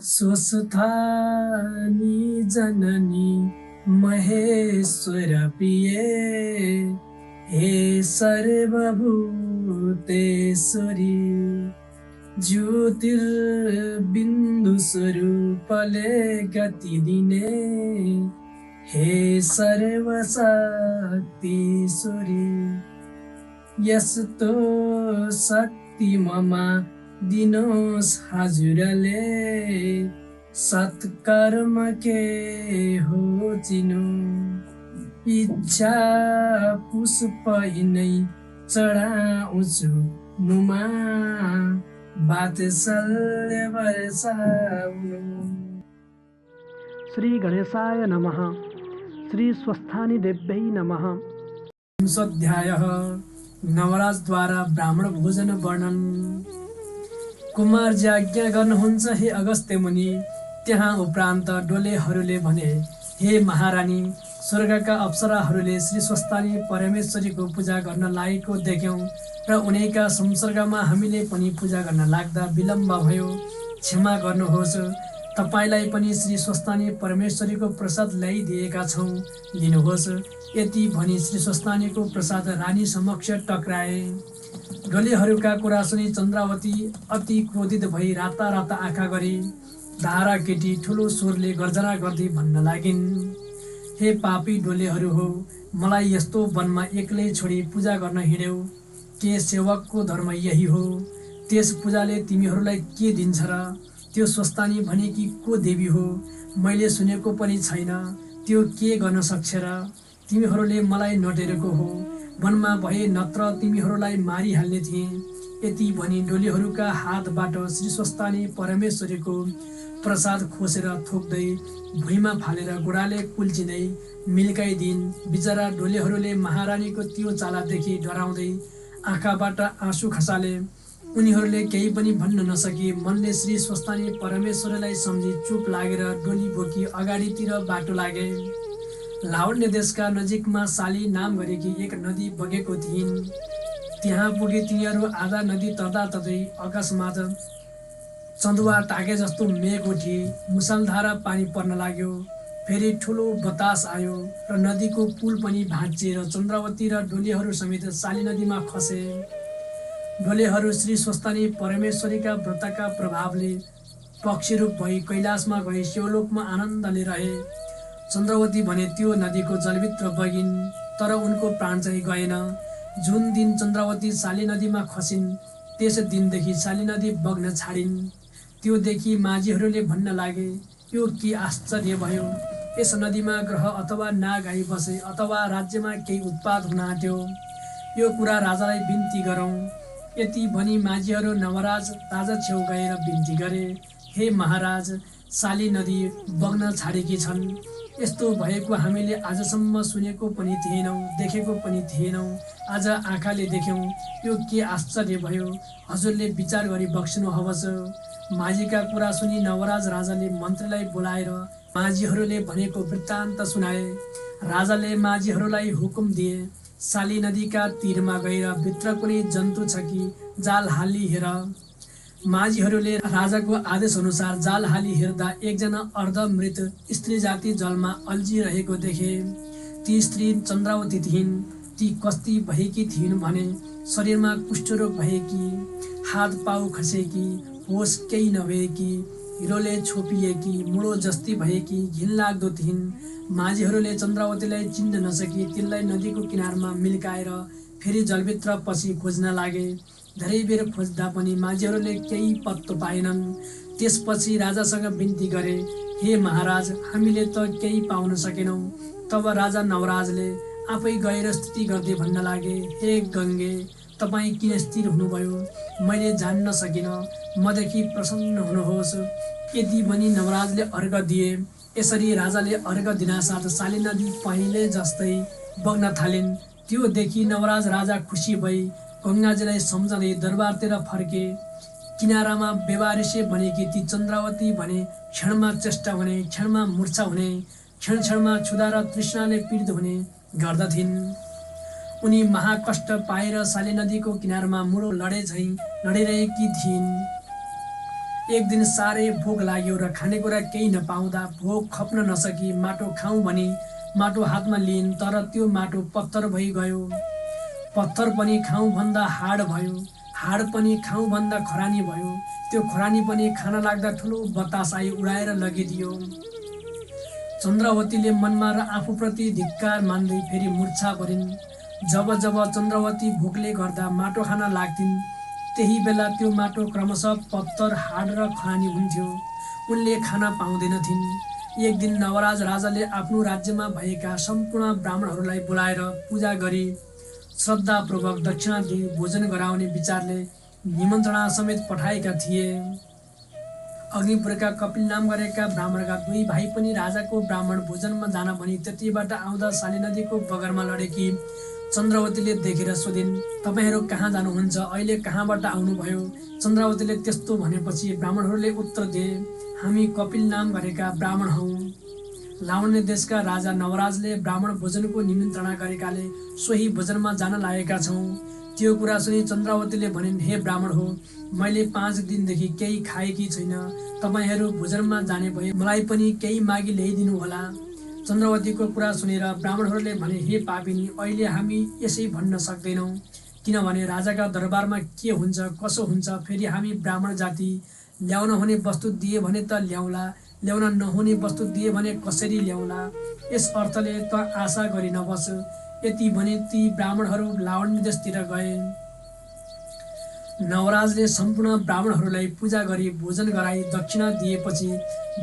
स्वस्थानी जननी महेश्वर प्रिये हे सर्वभूतेश्वरी ज्योतिर्बिन्दु स्वरूपले गति दिने हे सर्वशक्तिश्वरी यस्तो शक्ति ममा दिनोस् हजुरले सत्कर्म के हो चिनो इच्छा पुष्प नै चढाउँछु मुमा वात्सल्य वर्षाउनु। श्री गणेशाय नमः। श्री स्वस्थानी देव्यै नमः। विंशोऽध्यायः नवराजद्वारा ब्राह्मण भोजन वर्णन। कुमारजी आज्ञा गर्नुहुन्छ हे अगस्त्य मुनि। त्यहाँ उपरान्त डोलेहरूले भने, हे महारानी, स्वर्गका अप्सराहरूले श्री स्वस्थानी परमेश्वरीको पूजा गर्न लागेको देख्यौँ र उनैका संसर्गमा हामीले पनि पूजा गर्न लाग्दा विलम्ब भयो। क्षमा गर्नुहोस्, तपाईलाई पनि श्री स्वस्थानी परमेश्वरीको प्रसाद ल्याइदिएका छौँ, लिनुहोस्। यति भनी श्री स्वस्थानीको प्रसाद रानी समक्ष टक्राए। डोलेहरूका कुरा सुनि चन्द्रावती अति क्रोधित भई राता राता आँखा गरी धारा केटी ठुलो स्वरले गर्जना गर्दै भन्न लागिन्, हे पापी डोलेहरू हो, मलाई यस्तो वनमा एक्लै छोडी पूजा गर्न हिँड्यौ। के सेवकको धर्म यही हो? त्यस पूजाले तिमीहरूलाई के दिन्छ र? त्यो स्वस्थानी भनेकी को देवी हो? मैले सुनेको पनि छैन। त्यो के गर्न सक्छ र? तिमीहरूले मलाई नटेरेको हो। वनमा भए नत्र तिमीहरूलाई मारिहाल्ने थिएँ। यति भनी डोलेहरूका हातबाट श्री स्वस्थानी परमेश्वरीको प्रसाद खोसेर थोक्दै भुइँमा फालेर गोडाले कुल्चिँदै मिल्काइदिन्। बिचरा डोलेहरूले महारानीको त्यो चालादेखि डराउँदै आँखाबाट आँसु खसाले। उनीहरूले केही पनि भन्न नसकी मनले श्री स्वस्थानी परमेश्वरलाई सम्झी चुप लागेर डोली बोकी अगाडितिर बाटो लागे। लावण्य देशका नजिकमा साली नाम गरेकी एक नदी बगेको थिइन्। त्यहाँ पुगे तिनीहरू। आधा नदी तर्दा तर्दै अकस्मात चन्दुवा टाके जस्तो मेघ उठी मुसलधारा पानी पर्न लाग्यो। फेरि ठुलो बतास आयो र नदीको पुल पनि भाँचिएर चन्द्रावती र डोलेहरू समेत साली नदीमा खसे। डोलेहरू श्री स्वस्थानी परमेश्वरीका व्रतका प्रभावले पक्षीरूप भई कैलाशमा गई शिवलोकमा आनन्दले रहे। चन्द्रावती भने त्यो नदीको जलभित्र बगिन्, तर उनको प्राण चाहिँ गएन। जुन दिन चन्द्रावती साली नदीमा खसिन्, त्यस दिनदेखि साली नदी बग्न छाडिन्। त्यो देखि माझीहरूले भन्न लागे, यो के आश्चर्य भयो! यस नदीमा ग्रह अथवा नाग आई बसे अथवा राज्यमा केही उत्पात हुन आँट्यो। यो कुरा राजालाई बिन्ती गरौँ। यति भनी माझीहरू नवराज राजा छेउ गएर बिन्ती गरे, हे महाराज, साली नदी बग्न छाडेकी छन्। यस्तो भएको हामीले आजसम्म सुनेको पनि थिएनौँ, देखेको पनि थिएनौँ। आज आँखाले देख्यौँ। यो के आश्चर्य भयो! हजुरले विचार गरी बक्सिनुहोस्। माझीका कुरा सुनि नवराज राजाले मन्त्रीलाई बोलाएर माझीहरूले भनेको वृत्तान्त सुनाए। राजाले माझीहरूलाई हुकुम दिए, साली नदीका तीरमा गएर भित्र कुनै जन्तु छ कि जाल हाली हेर। माझीहरूले राजाको आदेश अनुसार जाल हाली हेर्दा एकजना अर्धमृत स्त्री जाति जलमा अल्झिरहेको देखे। ती स्त्री चन्द्रावती थिइन्। ती कस्ती भएकी थिइन् भने शरीरमा कुष्ठरोग भएकी, हात पाउ खसेकी, होस केही नभएकी, हिरोले छोपिएकी, मुडो जस्ती भएकी घिनलाग्दो थिइन्। माझीहरूले चन्द्रावतीलाई चिन्न नसकी तिनलाई नदीको किनारमा मिल्काएर फेरि जलभित्र पछि खोज्न लागे। धेरै बेर खोज्दा पनि माझीहरूले केही पत्तो पाएनन्। त्यसपछि राजासँग बिन्ती गरे, हे महाराज, हामीले त केही पाउन सकेनौँ। तब राजा नवराजले आफै गएर स्तुति गर्दै भन्न लागे, हे गङ्गे, तपाईँ किन स्थिर हुनुभयो? मैले जान्न सकिनँ। मदेखि प्रसन्न हुनुहोस्। यति भनी नवराजले अर्घ दिए। यसरी राजाले अर्घ दिनासाथ साली नदी पहिले जस्तै बग्न थालिन्। त्यो देखि नवराज राजा खुसी भई गङ्गाजीलाई सम्झँदै दरबारतिर फर्के। किनारामा बेवारिसे भनेकी ती चन्द्रावती भने क्षणमा चेष्टा हुने, क्षणमा मूर्छा हुने, क्षण क्षणमा क्षुधा र तृष्णाले पीडित हुने गर्दथिन्। उनी महाकष्ट पाएर साली नदीको किनारमा मुडो लडे झैं लडिरहेकी थिइन्। एक दिन साह्रै भोक लाग्यो र खानेकुरा केही नपाउँदा भोक खप्न नसकी माटो खाउँ भनी माटो हातमा लिइन्, तर त्यो माटो पत्थर भइगयो। पत्थर पनि खाउँ भन्दा हाड भयो, हाड पनि खाउँ भन्दा खरानी भयो, त्यो खरानी पनि खान लाग्दा ठुलो बतास आई उडाएर लगिदियो। चन्द्रवतीले मनमा र आफूप्रति धिक्कार मान्दै फेरि मूर्छा परिन्। जब जब चन्द्रवती भोकले गर्दा माटो खान लाग्थिन्, त्यही बेला त्यो माटो क्रमशः पत्थर, हाड र खरानी हुन्थ्यो। उनले खान पाउँदैनथिन्। एक दिन नवराज राजाले आफ्नो राज्यमा भएका सम्पूर्ण ब्राह्मणहरूलाई बोलाएर पूजा गरी श्रद्धापूर्वक दक्षिणा दिई भोजन गराउने विचारले निमन्त्रणा समेत पठाएका थिए। अग्निपुरका कपिल नाम गरेका ब्राह्मणका दुई भाइ पनि राजाको ब्राह्मण भोजनमा जान भनी त्यतिबाट आउँदा साली नदीको बगरमा लडेकी चन्द्रवतीले देखेर सोधिन्, तपाईहरू कहाँ जानुहुन्छ? अहिले कहाँबाट आउनुभयो? चन्द्रवतीले त्यस्तो भनेपछि ब्राह्मणहरूले उत्तर दिए, हामी कपिल नाम गरेका ब्राह्मण हौँ। लावण्य देशका राजा नवराजले ब्राह्मण भोजनको निमन्त्रणा गरेकाले सोही भोजनमा जान लागेका छौँ। त्यो कुरा सुनि चन्द्रवतीले भनिन्, हे ब्राह्मण हो, मैले 5 दिनदेखि केही खाएकी छैन। तपाईहरू भोजनमा जाने भए मलाई पनि केही मागी ल्याइदिनु होला। चन्द्रवतीको कुरा सुनेर ब्राह्मणहरूले भने, हे पापिनी, अहिले हामी यसै भन्न सक्दैनौँ, किनभने राजाका दरबारमा के हुन्छ कसो हुन्छ, फेरि हामी ब्राह्मण जाति ल्याउन हुने वस्तु दिए भने त ल्याउला, ल्याउन नहुने वस्तु दिए भने कसरी ल्याउला। यस अर्थले त आशा गरी नबस। यति भने ती ब्राह्मणहरू लावण्य देशतिर गए। नवराजले सम्पूर्ण ब्राह्मणहरूलाई पूजा गरी भोजन गराई दक्षिणा दिएपछि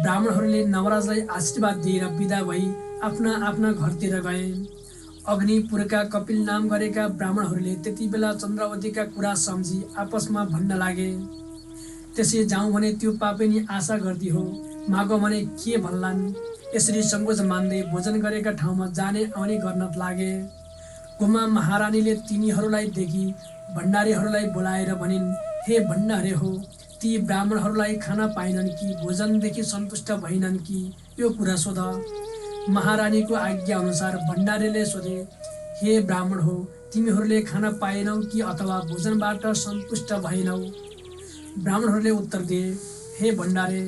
ब्राह्मणहरूले नवराजलाई आशीर्वाद दिएर बिदा भई आफ्ना आफ्ना घरतिर गए। अग्निपुरका कपिल नाम गरेका ब्राह्मणहरूले त्यति बेला चन्द्रवतीका कुरा सम्झी आपसमा भन्न लागे, त्यसै जाउँ भने त्यो पापिनी आशा गर्दी हो, मागो भने के भन्लान्। यसरी सङ्कोच मान्दै भोजन गरेका ठाउँमा जाने आउने गर्न लागे। गुमा महारानीले तिनीहरूलाई देखि भण्डारीहरूलाई बोलाएर भनिन्, हे भण्डारे हो, ती ब्राह्मणहरूलाई खाना पाइनन् कि भोजनदेखि सन्तुष्ट भइनन् कि, यो कुरा सोध। महारानीको आज्ञा अनुसार भण्डारीले सोधे, हे ब्राह्मण हो, तिमीहरूले खाना पाएनौ कि अथवा भोजनबाट सन्तुष्ट भएनौ? ब्राह्मणहरूले उत्तर दिए, हे भण्डारे,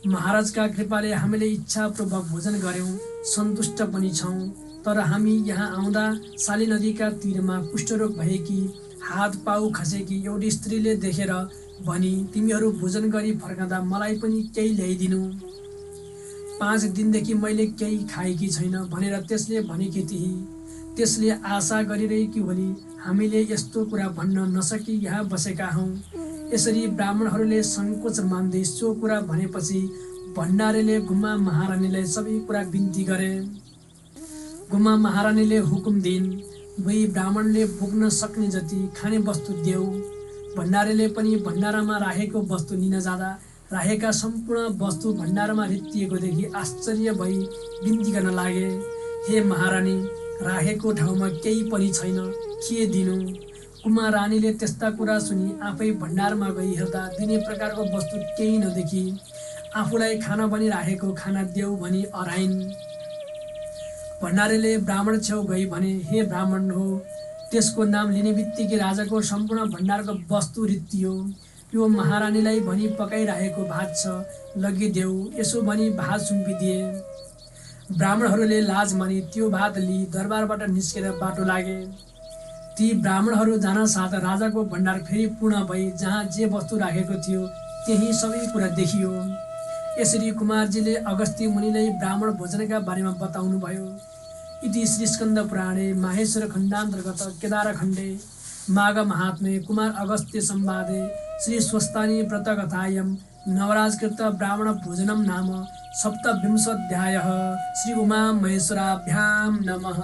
महाराजका कृपाले हामीले इच्छापूर्वक भोजन गर्यौँ, सन्तुष्ट पनि छौँ, तर हामी यहाँ आउँदा साली नदीका तीरमा कुष्ठरोग भएकी, हात पाउ खसेकी एउटी स्त्रीले देखेर भनी, तिमीहरू भोजन गरी फर्कँदा मलाई पनि केही ल्याइदिनु। 5 दिनदेखि मैले केही खाएकी छैन भनेर त्यसले भनेकी थिए। त्यसले आशा गरिरहेकी होली हामीले यस्तो कुरा भन्न नसकी यहाँ बसेका हौँ। यसरी ब्राह्मणहरूले सङ्कोच मान्दै सो कुरा भनेपछि भण्डारीले गुमा महारानीलाई सबै कुरा बिन्ती गरे। गुमा महारानीले हुकुम दिइन्, दुई ब्राह्मणले पुग्न सक्ने जति खाने वस्तु देऊ। भण्डारीले पनि भण्डारामा राखेको वस्तु लिन जाँदा राखेका सम्पूर्ण वस्तु भण्डारमा रित्तिएको देखि आश्चर्य भई बिन्ती गर्न लागे, हे महारानी, राखेको ठाउँमा केही पनि छैन, के दिनु? कुमा रानीले त्यस्ता कुरा सुनि आफै भण्डारमा गई हेर्दा दिने प्रकारको वस्तु केही नदेखी आफूलाई खाना पनि राखेको खाना देऊ भनी अराइन्। भण्डारीले ब्राह्मण छेउ गई भने, हे ब्राह्मण हो, त्यसको नाम लिने बित्तिकै राजाको सम्पूर्ण भण्डारको वस्तु रित्तियो। यो महारानीलाई भनी पकाइराखेको भात छ, लगिदेऊ, यसो भनी भात सुम्पिदिए। ब्राह्मणहरूले लाज मानी त्यो भात लिई दरबारबाट निस्केर बाटो लागे। ती ब्राह्मणहरू जान साथ राजाको भण्डार फेरि पूर्ण भई जहाँ जे वस्तु राखेको थियो त्यही सबै कुरा देखियो। यसरी कुमारजीले अगस्त्य मुनिलाई ब्राह्मण भोजनका बारेमा बताउनु भयो। इति श्री स्कन्द पुराणे माहेश्वर खण्डान्तर्गत केदारखण्डे माघ महात्म्ये कुमार अगस्त्य संवादे श्री स्वस्तानी व्रतकथायां नवराजकृत ब्राह्मण भोजनं नाम 27 श्री उमा महेश्वराभ्यां नमः।